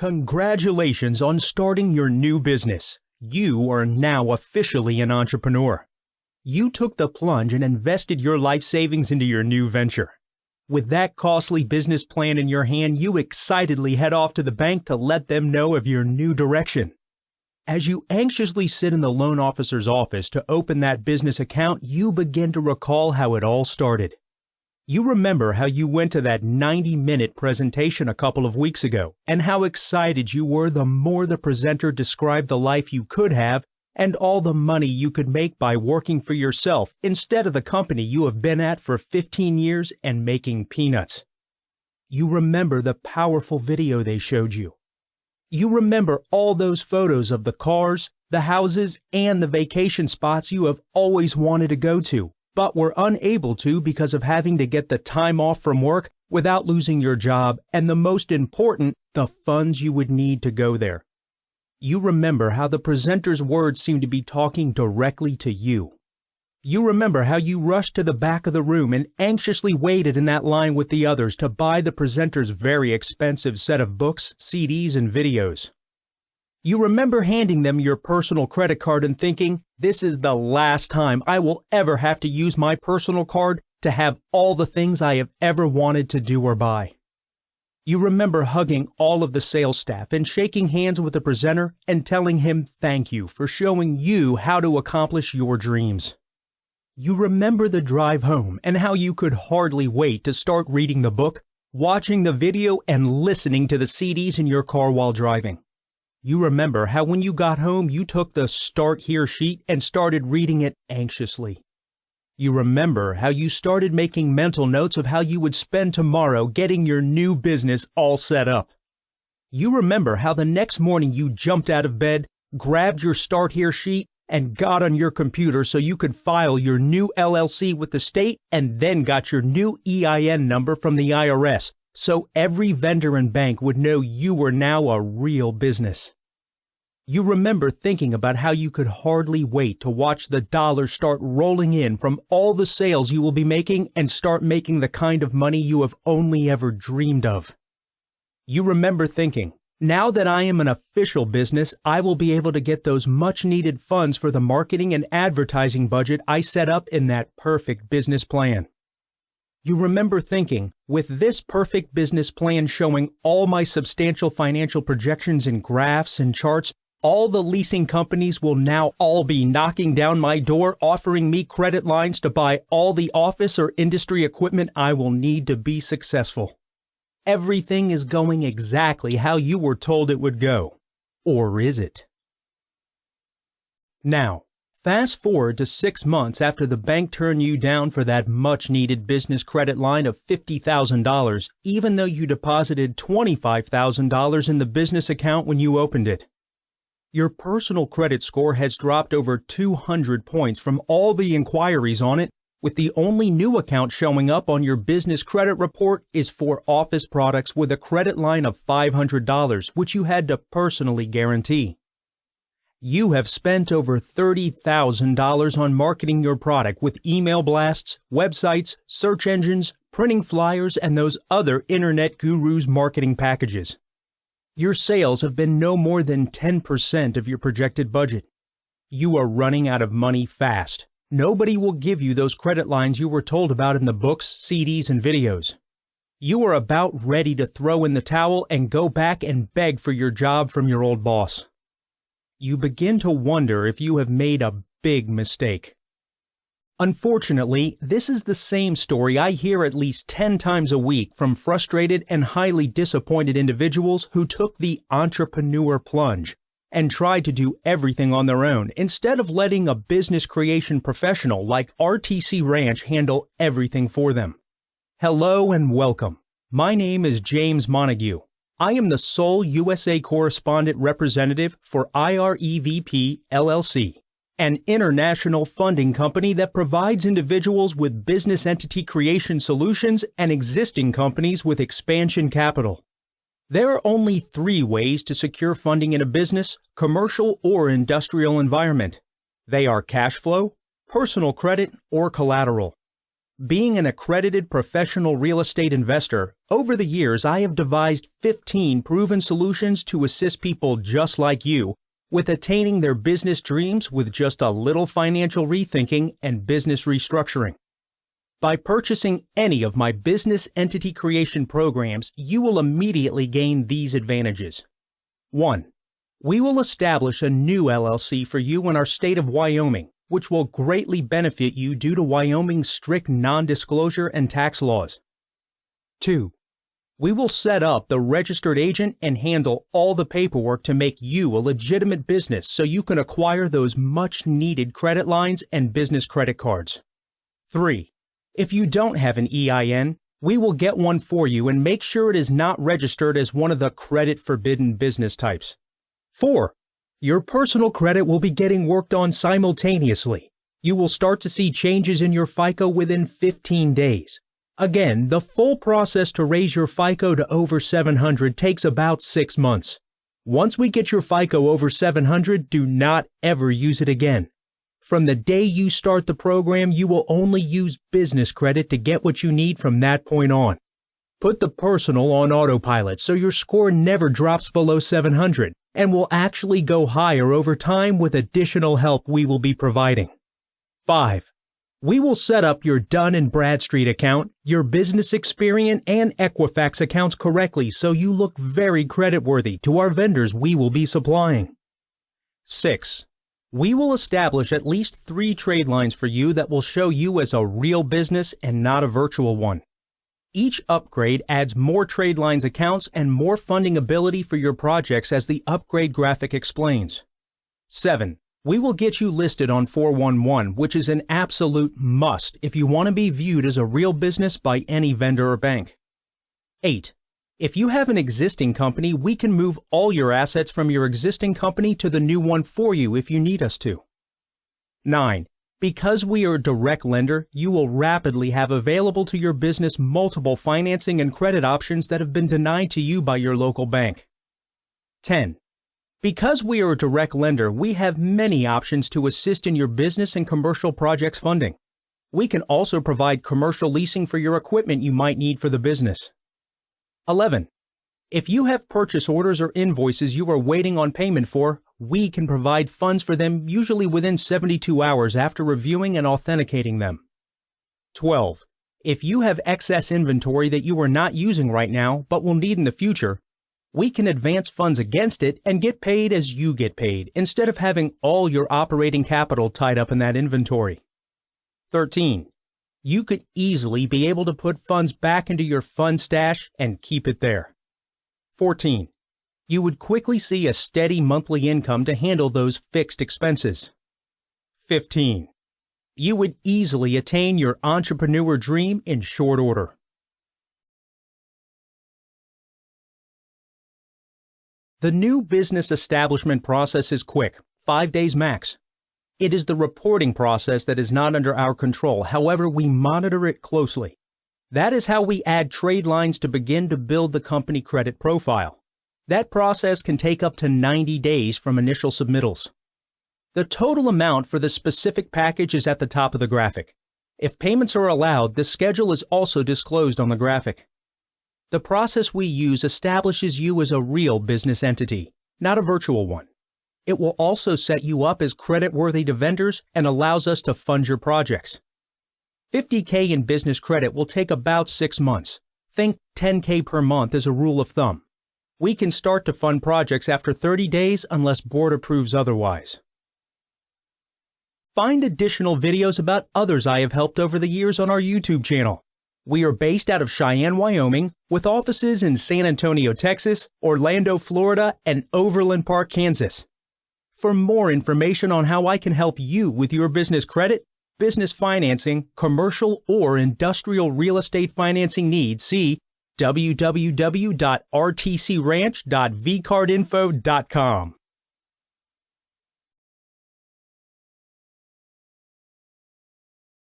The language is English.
Congratulations on starting your new business. You are now officially an entrepreneur. You took the plunge and invested your life savings into your new venture. With that costly business plan in your hand, you excitedly head off to the bank to let them know of your new direction. As you anxiously sit in the loan officer's office to open that business account, you begin to recall how it all started. You remember how you went to that 90-minute presentation a couple of weeks ago, and how excited you were the more the presenter described the life you could have and all the money you could make by working for yourself instead of the company you have been at for 15 years and making peanuts. You remember the powerful video they showed you. You remember all those photos of the cars, the houses, and the vacation spots you have always wanted to go to, but were unable to because of having to get the time off from work without losing your job, and the most important, the funds you would need to go there. You remember how the presenter's words seemed to be talking directly to you. You remember how you rushed to the back of the room and anxiously waited in that line with the others to buy the presenter's very expensive set of books, CDs, and videos. You remember handing them your personal credit card and thinking, this is the last time I will ever have to use my personal card to have all the things I have ever wanted to do or buy. You remember hugging all of the sales staff and shaking hands with the presenter and telling him thank you for showing you how to accomplish your dreams. You remember the drive home and how you could hardly wait to start reading the book, watching the video, and listening to the CDs in your car while driving. You remember how when you got home you took the Start Here sheet and started reading it anxiously. You remember how you started making mental notes of how you would spend tomorrow getting your new business all set up. You remember how the next morning you jumped out of bed, grabbed your Start Here sheet, and got on your computer so you could file your new LLC with the state and then got your new EIN number from the IRS. So every vendor and bank would know you were now a real business. You remember thinking about how you could hardly wait to watch the dollars start rolling in from all the sales you will be making and start making the kind of money you have only ever dreamed of. You remember thinking, now that I am an official business, I will be able to get those much-needed funds for the marketing and advertising budget I set up in that perfect business plan. You remember thinking, with this perfect business plan showing all my substantial financial projections in graphs and charts, all the leasing companies will now all be knocking down my door offering me credit lines to buy all the office or industry equipment I will need to be successful. Everything is going exactly how you were told it would go. Or is it? Now, fast forward to 6 months after the bank turned you down for that much-needed business credit line of $50,000, even though you deposited $25,000 in the business account when you opened it. Your personal credit score has dropped over 200 points from all the inquiries on it, with the only new account showing up on your business credit report is for office products with a credit line of $500, which you had to personally guarantee. You have spent over $30,000 on marketing your product with email blasts, websites, search engines, printing flyers, and those other internet gurus' marketing packages. Your sales have been no more than 10% of your projected budget. You are running out of money fast. Nobody will give you those credit lines you were told about in the books, CDs, and videos. You are about ready to throw in the towel and go back and beg for your job from your old boss. You begin to wonder if you have made a big mistake. Unfortunately, this is the same story I hear at least 10 times a week from frustrated and highly disappointed individuals who took the entrepreneur plunge and tried to do everything on their own instead of letting a business creation professional like RTC Ranch handle everything for them. Hello and welcome. My name is James Montague. I am the sole USA correspondent representative for IREVP LLC, an international funding company that provides individuals with business entity creation solutions and existing companies with expansion capital. There are only 3 ways to secure funding in a business, commercial, or industrial environment. They are cash flow, personal credit, or collateral. Being an accredited professional real estate investor, over the years I have devised 15 proven solutions to assist people just like you with attaining their business dreams with just a little financial rethinking and business restructuring. By purchasing any of my business entity creation programs, you will immediately gain these advantages. 1. We will establish a new LLC for you in our state of Wyoming, which will greatly benefit you due to Wyoming's strict non-disclosure and tax laws. 2. We will set up the registered agent and handle all the paperwork to make you a legitimate business so you can acquire those much-needed credit lines and business credit cards. 3. If you don't have an EIN, we will get one for you and make sure it is not registered as one of the credit-forbidden business types. 4. Your personal credit will be getting worked on simultaneously. You will start to see changes in your FICO within 15 days. Again, the full process to raise your FICO to over 700 takes about 6 months. Once we get your FICO over 700, do not ever use it again. From the day you start the program, you will only use business credit to get what you need from that point on. Put the personal on autopilot so your score never drops below 700 and will actually go higher over time with additional help we will be providing. 5. We will set up your Dun & Bradstreet account, your Business Experian, and Equifax accounts correctly so you look very creditworthy to our vendors we will be supplying. 6. We will establish at least 3 trade lines for you that will show you as a real business and not a virtual one. Each upgrade adds more trade lines accounts and more funding ability for your projects as the upgrade graphic explains. 7. We will get you listed on 411, which is an absolute must if you want to be viewed as a real business by any vendor or bank. 8. If you have an existing company, we can move all your assets from your existing company to the new one for you if you need us to. 9. Because we are a direct lender, you will rapidly have available to your business multiple financing and credit options that have been denied to you by your local bank. 10. Because we are a direct lender, we have many options to assist in your business and commercial projects funding. We can also provide commercial leasing for your equipment you might need for the business. 11. If you have purchase orders or invoices you are waiting on payment for, we can provide funds for them usually within 72 hours after reviewing and authenticating them. 12. If you have excess inventory that you are not using right now but will need in the future, we can advance funds against it and get paid as you get paid instead of having all your operating capital tied up in that inventory. 13. You could easily be able to put funds back into your fund stash and keep it there. 14. You would quickly see a steady monthly income to handle those fixed expenses. 15. You would easily attain your entrepreneur dream in short order. The new business establishment process is quick, 5 days max. It is the reporting process that is not under our control, however, we monitor it closely. That is how we add trade lines to begin to build the company credit profile. That process can take up to 90 days from initial submittals. The total amount for the specific package is at the top of the graphic. If payments are allowed, the schedule is also disclosed on the graphic. The process we use establishes you as a real business entity, not a virtual one. It will also set you up as creditworthy to vendors and allows us to fund your projects. $50K in business credit will take about 6 months. Think $10K per month as a rule of thumb. We can start to fund projects after 30 days unless board approves otherwise. Find additional videos about others I have helped over the years on our YouTube channel. We are based out of Cheyenne, Wyoming, with offices in San Antonio, Texas, Orlando, Florida, and Overland Park, Kansas. For more information on how I can help you with your business credit, business financing, commercial, or industrial real estate financing needs, see www.rtcranch.vcardinfo.com.